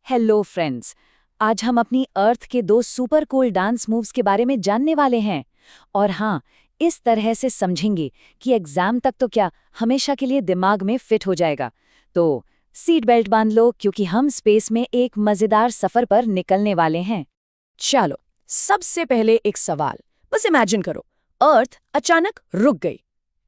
Hello friends. आज हम अपनी अर्थ के दो सुपर कूल डांस मूव्स के बारे में जानने वाले हैं। और हाँ, इस तरह से समझेंगे कि एग्जाम तक तो क्या हमेशा के लिए दिमाग में फिट हो जाएगा। तो सीट बेल्ट बांध लो क्योंकि हम स्पेस में एक मजेदार सफर पर निकलने वाले हैं। चलो, सबसे पहले एक सवाल। बस इमेजिन करो, अर्थ अचानक रुक गई।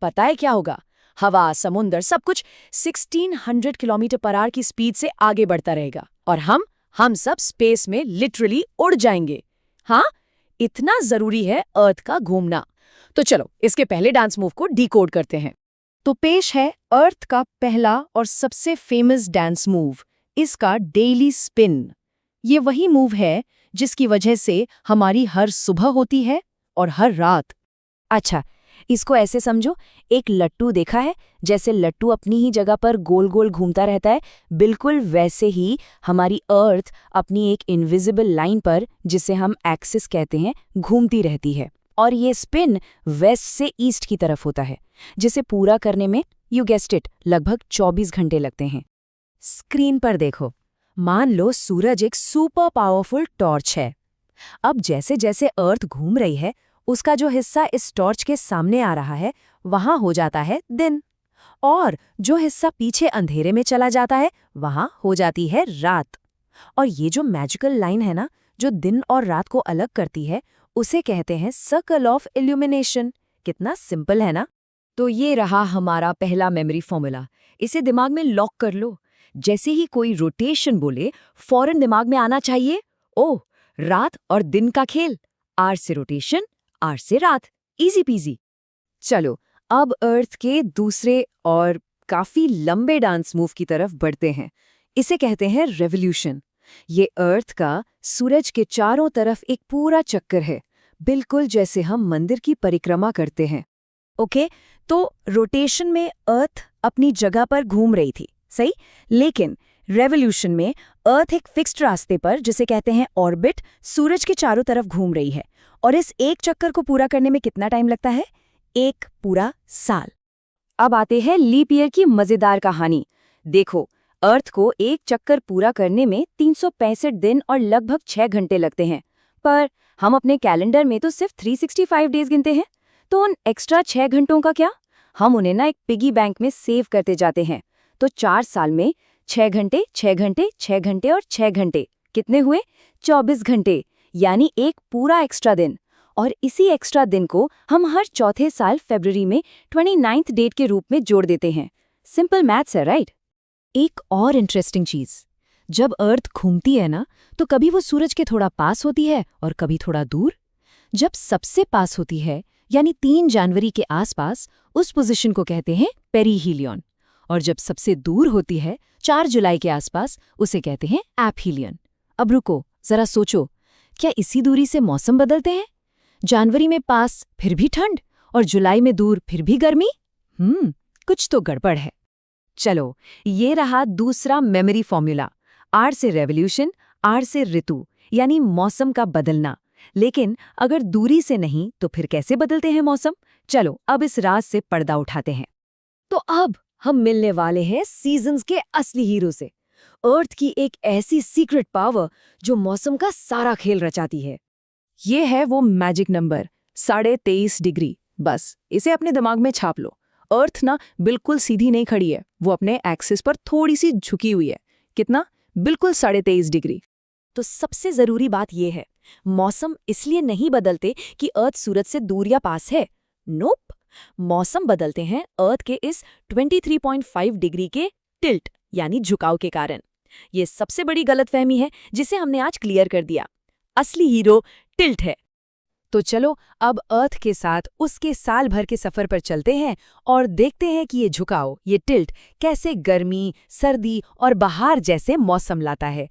पता है क्या होगा? हवा, समुंदर, सब कुछ 1600 किलोमीटर पर आवर की स्पीड से आगे बढ़ता रहेगा और हम सब स्पेस में लिटरली उड़ जाएंगे। हाँ, इतना जरूरी है अर्थ का घूमना। तो चलो, इसके पहले डांस मूव को डिकोड करते हैं। तो पेश है अर्थ का पहला और सबसे फेमस डांस मूव, इसका डेली स्पिन। ये वही मूव है जिसकी वजह से हमारी हर सुबह होती है और हर रात। अच्छा, इसको ऐसे समझो, एक लट्टू देखा है? जैसे लट्टू अपनी ही जगह पर गोल गोल घूमता रहता है, बिल्कुल वैसे ही हमारी अर्थ अपनी एक इनविजिबल लाइन पर, जिसे हम एक्सिस कहते हैं, घूमती रहती है। और ये स्पिन वेस्ट से ईस्ट की तरफ होता है, जिसे पूरा करने में, यू गेस्ड इट, लगभग 24 घंटे लगते हैं। स्क्रीन पर देखो, मान लो सूरज एक सुपर पावरफुल टॉर्च है। अब जैसे जैसे अर्थ घूम रही है, उसका जो हिस्सा इस टॉर्च के सामने आ रहा है, वहां हो जाता है दिन, और जो हिस्सा पीछे अंधेरे में चला जाता है, वहां हो जाती है रात। और ये जो मैजिकल लाइन है ना, जो दिन और रात को अलग करती है, उसे कहते हैं सर्कल ऑफ इल्यूमिनेशन। कितना सिंपल है ना? तो ये रहा हमारा पहला मेमोरी फॉर्मूला। इसे दिमाग में लॉक कर लो। जैसे ही कोई रोटेशन बोले, फौरन दिमाग में आना चाहिए, ओह, रात और दिन का खेल। आर से रोटेशन, आर से रात। Easy PG. चलो, अब अर्थ के दूसरे और काफी लंबे डांस मूव की तरफ बढ़ते हैं। इसे कहते हैं रेवोल्यूशन। ये अर्थ का सूरज के चारों तरफ एक पूरा चक्कर है, बिल्कुल जैसे हम मंदिर की परिक्रमा करते हैं। ओके, तो रोटेशन में अर्थ अपनी जगह पर घूम रही थी, सही? लेकिन रेवोल्यूशन में अर्थ एक फिक्स्ड रास्ते पर, जिसे कहते हैं ऑर्बिट, सूरज के चारों तरफ घूम रही है। और इस एक चक्कर को पूरा करने में कितना टाइम लगता है? एक पूरा साल। अब आते हैं लीप ईयर की मजेदार कहानी। देखो, अर्थ को एक चक्कर पूरा करने में 365 दिन और लगभग 6 घंटे लगते हैं, पर हम अपने कैलेंडर में तो सिर्फ 365 डेज गिनते हैं। तो उन एक्स्ट्रा 6 घंटों का क्या? हम उन्हें ना एक पिगी बैंक में सेव करते जाते हैं। तो 4 साल में 6 घंटे, 6 घंटे, 6 घंटे और 6 घंटे, कितने हुए? 24 घंटे, यानी एक पूरा एक्स्ट्रा दिन। और इसी एक्स्ट्रा दिन को हम हर चौथे साल फरवरी में 29th डेट के रूप में जोड़ देते हैं। सिंपल मैथ्स है, राइट? एक और इंटरेस्टिंग चीज, जब अर्थ घूमती है ना, तो कभी वो सूरज के थोड़ा पास होती है और कभी थोड़ा दूर। जब सबसे पास होती है, यानी 3 जनवरी के आसपास, उस पोजीशन को कहते हैं पेरीहीलियन। और जब सबसे दूर होती है, 4 जुलाई के आसपास, उसे कहते हैं एपहीलियन। अब रुको, जरा सोचो, क्या इसी दूरी से मौसम बदलते हैं? जनवरी में पास फिर भी ठंड, और जुलाई में दूर फिर भी गर्मी। कुछ तो गड़बड़ है। चलो, ये रहा दूसरा मेमोरी फॉर्मूला। आर से रेवोल्यूशन, आर से ऋतु, यानी मौसम का बदलना। लेकिन अगर दूरी से नहीं, तो फिर कैसे बदलते हैं मौसम? चलो, अब इस राज से पर्दा उठाते हैं। तो अब हम मिलने वाले हैं सीजन्स के असली हीरो से, अर्थ की एक ऐसी सीक्रेट पावर जो मौसम का सारा खेल रचाती है। ये है वो मैजिक नंबर 23.5 डिग्री। बस इसे अपने दिमाग में छाप लो। अर्थ ना बिल्कुल सीधी नहीं खड़ी है, वो अपने एक्सिस पर थोड़ी सी झुकी हुई है। कितना? बिल्कुल 23.5 डिग्री। तो सबसे जरूरी बात यह है, मौसम इसलिए नहीं बदलते कि अर्थ सूरज से दूर या पास है। नोप, मौसम बदलते हैं अर्थ के इस 23.5 डिग्री के टिल्ट यानी झुकाव के कारण। ये सबसे बड़ी गलतफहमी है जिसे हमने आज क्लियर कर दिया। असली हीरो टिल्ट है। तो चलो, अब अर्थ के साथ उसके साल भर के सफर पर चलते हैं और देखते हैं कि ये झुकाव, ये टिल्ट, कैसे गर्मी, सर्दी और बहार जैसे मौसम लाता है।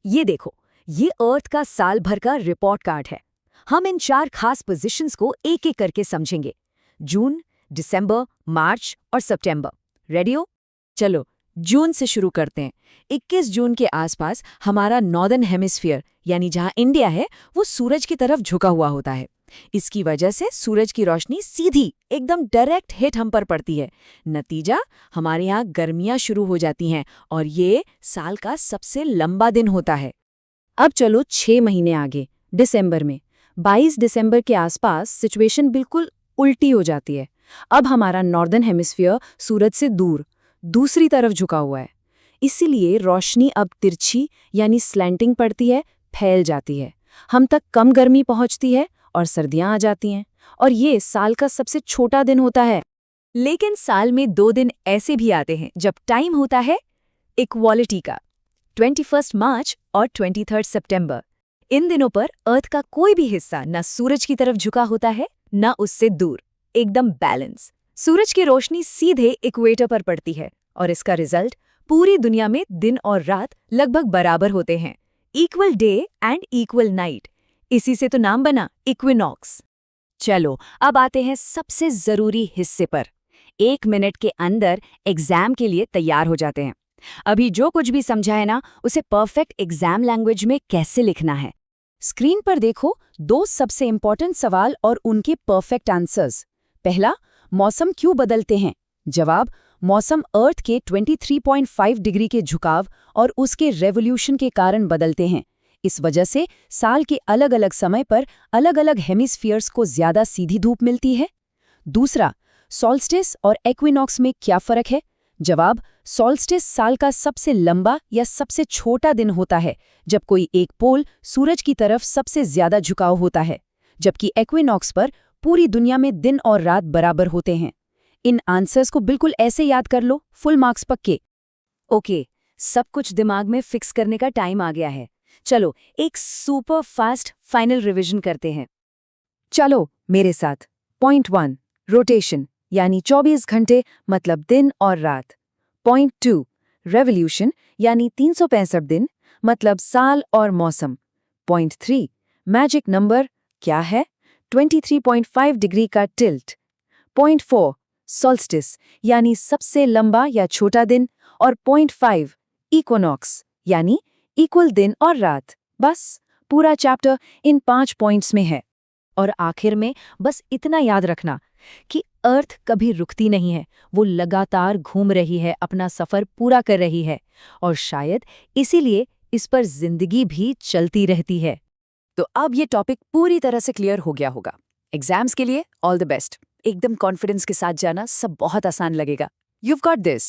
ये देखो, ये अर्थ का साल भर का रिपोर्ट कार्ड है। हम इन 4 खास पोजीशंस को एक एक करके समझेंगे। जून, दिसंबर, मार्च और सितंबर। रेडी हो? चलो, जून से शुरू करते हैं। 21 जून के आसपास हमारा नॉर्दर्न हेमिस्फीयर, यानी जहां इंडिया है, वो सूरज की तरफ झुका हुआ होता है। इसकी वजह से सूरज की रोशनी सीधी एकदम डायरेक्ट हिट हम पर पड़ती है। नतीजा, हमारे यहाँ गर्मियाँ शुरू हो जाती हैं और ये साल का सबसे लंबा दिन होता है। अब चलो 6 महीने आगे, दिसंबर में 22 दिसंबर के आसपास सिचुएशन बिल्कुल उल्टी हो जाती है। अब हमारा नॉर्दर्न हेमिस्फीयर सूरज से दूर दूसरी तरफ झुका हुआ है, इसीलिए रोशनी अब तिरछी यानी स्लैंटिंग पड़ती है, फैल जाती है। हम तक कम गर्मी पहुंचती है और सर्दियां आ जाती हैं, और ये साल का सबसे छोटा दिन होता है। लेकिन साल में 2 दिन ऐसे भी आते हैं जब टाइम होता है इक्वालिटी का, 21 मार्च और 23 सितंबर। इन दिनों पर अर्थ का कोई भी हिस्सा न सूरज की तरफ झुका होता है न उससे दूर, एकदम बैलेंस। सूरज की रोशनी सीधे इक्वेटर पर पड़ती है और इसका रिजल्ट पूरी दुनिया में दिन और रात लगभग बराबर होते हैं, equal day and equal night. इसी से तो नाम बना इक्विनॉक्स। चलो अब आते हैं सबसे जरूरी हिस्से पर। 1 मिनट के अंदर एग्जाम के लिए तैयार हो जाते हैं। अभी जो कुछ भी समझा है ना, उसे परफेक्ट एग्जाम लैंग्वेज में कैसे लिखना है। स्क्रीन पर देखो 2 सबसे इंपॉर्टेंट सवाल और उनके परफेक्ट आंसर्स। पहला, मौसम क्यों बदलते हैं? जवाब, मौसम अर्थ के 23.5 डिग्री के झुकाव और उसके रेवोल्यूशन के कारण बदलते हैं। इस वजह से साल के अलग अलग समय पर अलग अलग हेमिस्फीयर्स को ज्यादा सीधी धूप मिलती है। दूसरा, सॉल्स्टिस और एक्विनॉक्स में क्या फर्क है? जवाब, सॉल्स्टिस साल का सबसे लंबा या सबसे छोटा दिन होता है, जब कोई एक पोल सूरज की तरफ सबसे ज्यादा झुकाव होता है, जबकि एक्विनॉक्स पर पूरी दुनिया में दिन और रात बराबर होते हैं। इन आंसर्स को बिल्कुल ऐसे याद कर लो, फुल मार्क्स पक्के। ओके, सब कुछ दिमाग में फिक्स करने का टाइम आ गया है। चलो एक सुपर फास्ट फाइनल रिवीजन करते हैं। चलो मेरे साथ। पॉइंट 1, रोटेशन यानी 24 घंटे मतलब दिन और रात। पॉइंट 2, रेवोल्यूशन यानी 365 दिन मतलब साल और मौसम। पॉइंट 3, मैजिक नंबर क्या है? 23.5 डिग्री का टिल्ट। पॉइंट 4, सॉल्स्टिस यानी सबसे लंबा या छोटा दिन। और पॉइंट 5, इक्विनॉक्स यानी इक्वल दिन और रात। बस पूरा चैप्टर इन 5 पॉइंट्स में है। और आखिर में बस इतना याद रखना कि अर्थ कभी रुकती नहीं है, वो लगातार घूम रही है, अपना सफर पूरा कर रही है, और शायद इसीलिए इस पर जिंदगी भी चलती रहती है। तो अब ये टॉपिक पूरी तरह से क्लियर हो गया होगा। एग्जाम्स के लिए ऑल द बेस्ट। एकदम कॉन्फिडेंस के साथ जाना, सब बहुत आसान लगेगा। You've got this.